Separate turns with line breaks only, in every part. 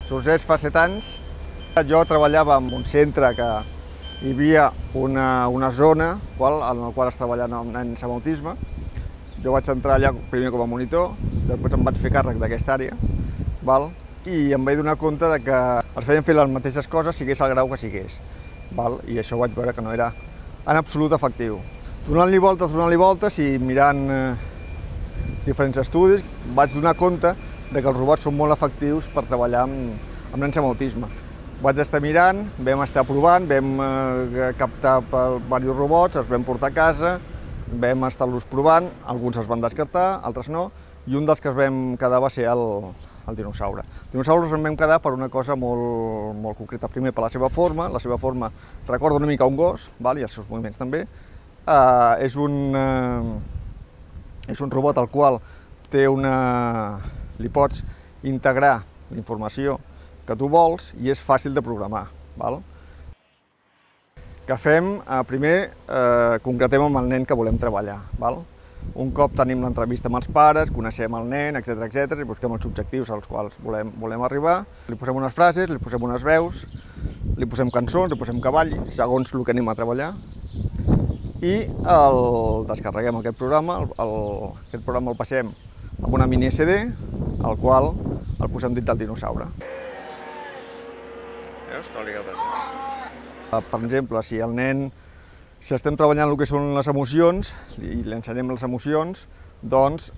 Sorgeix fa 7 anys. Jo treballava en un centre que hi havia una zona en la qual es treballen amb nens amb autisme. Jo vaig entrar allà primer com a monitor, després em vaig fer càrrec d'aquesta àrea, i em vaig donar compte de que es feien fer les mateixes coses sigués el grau que sigués. I això vaig veure que no era en absolut efectiu. Donant-li voltes i mirant diferents estudis, vaig donar compte de que els robots són molt efectius per treballar amb nens amb autisme. Vaig estar mirant, vam estar provant, vam captar diversos robots, els vam portar a casa, vam estar-los provant, alguns els van descartar, altres no, i un dels que es vam quedar va ser el dinosaure. El dinosaure ens vam quedar per una cosa molt concreta. Primer, per la seva forma recorda una mica un gos, i els seus moviments també. És un robot al qual li pots integrar la informació que tu vols i és fàcil de programar. Què fem? Primer, concretem amb el nen que volem treballar. Un cop tenim l'entrevista amb els pares, coneixem el nen, etc., i busquem els objectius als quals volem arribar. Li posem unes frases, li posem unes veus, li posem cançons, li posem que balli, segons el que anem a treballar. I descarreguem aquest programa, el passem amb una mini SD, al qual el posem dins del dinosaure. Veus que li agrada això? Per exemple, si estem treballant el que són les emocions i li ensenyem les emocions, doncs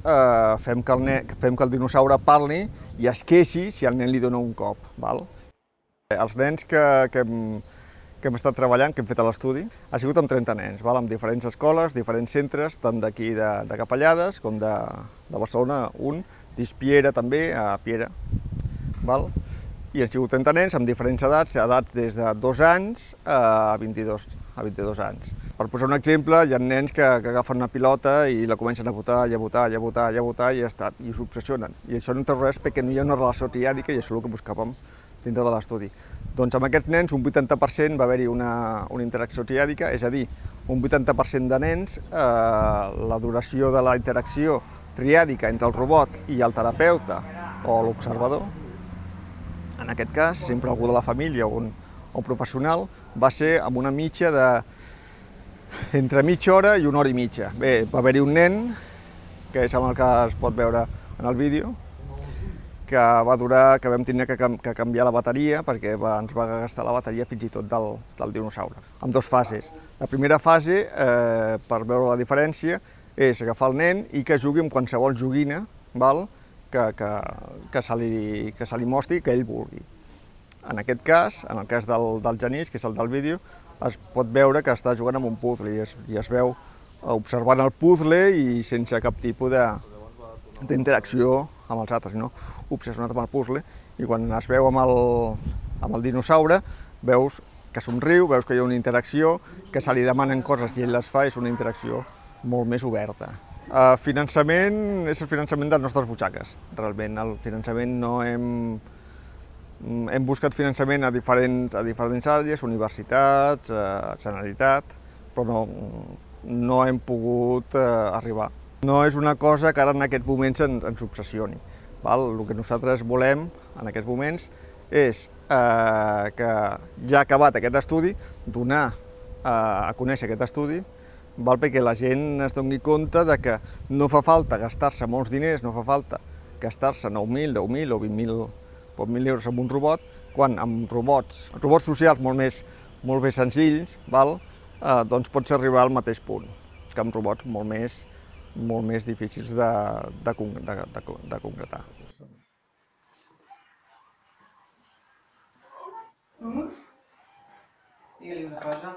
fem que el dinosaure parli i es queixi si el nen li dona un cop. Els nens que hem estat treballant, que hem fet a l'estudi, ha sigut amb 30 nens, amb diferents escoles, diferents centres, tant d'aquí de Capellades com de Barcelona, un, d'Ispiera també, a Piera. I han sigut 30 nens amb diferents edats des de 2 anys a 22 anys. Per posar un exemple, hi ha nens que agafen una pilota i la comencen a botar i s'obsessionen. I això no té res perquè no hi ha una relació triàdica i això és el que buscàvem dintre de l'estudi. Doncs amb aquests nens, un 80% va haver-hi una interacció triàdica, és a dir, un 80% de nens, la duració de la interacció triàdica entre el robot i el terapeuta o l'observador, en aquest cas, sempre algú de la família o un professional, va ser amb una mitja entre mitja hora i 1 hora i mitja. Bé, va haver-hi un nen, que és el que es pot veure en el vídeo, que vam tenir que canviar la bateria perquè ens va gastar la bateria fins i tot del dinosaure. Amb 2 fases. La primera fase, per veure la diferència, és agafar el nen i que jugui amb qualsevol joguina que se li mostri que ell vulgui. En aquest cas, en el cas del Genís, que és el del vídeo, es pot veure que està jugant amb un puzzle i es veu observant el puzzle i sense cap tipus d'interacció amb els altres, sinó obsessionat amb el puzzle. I quan es veu amb el dinosaure, veus que somriu, veus que hi ha una interacció, que se li demanen coses i ell les fa, és una interacció molt més oberta. Finançament és el finançament de les nostres butxaques, realment. El finançament no hem buscat finançament a diferents àrees, universitats, Generalitat, però no hem pogut arribar. No és una cosa que ara en aquests moments ens obsessioni. El que nosaltres volem en aquests moments és que ja acabat aquest estudi, donar a conèixer aquest estudi, perquè la gent es doni compte que no fa falta gastar-se molts diners, no fa falta gastar-se 9.000, 10.000 o 20.000 euros en un robot, quan amb robots socials molt més senzills, doncs pots arribar al mateix punt que amb robots molt més difícils de concretar.
Digue-li una cosa.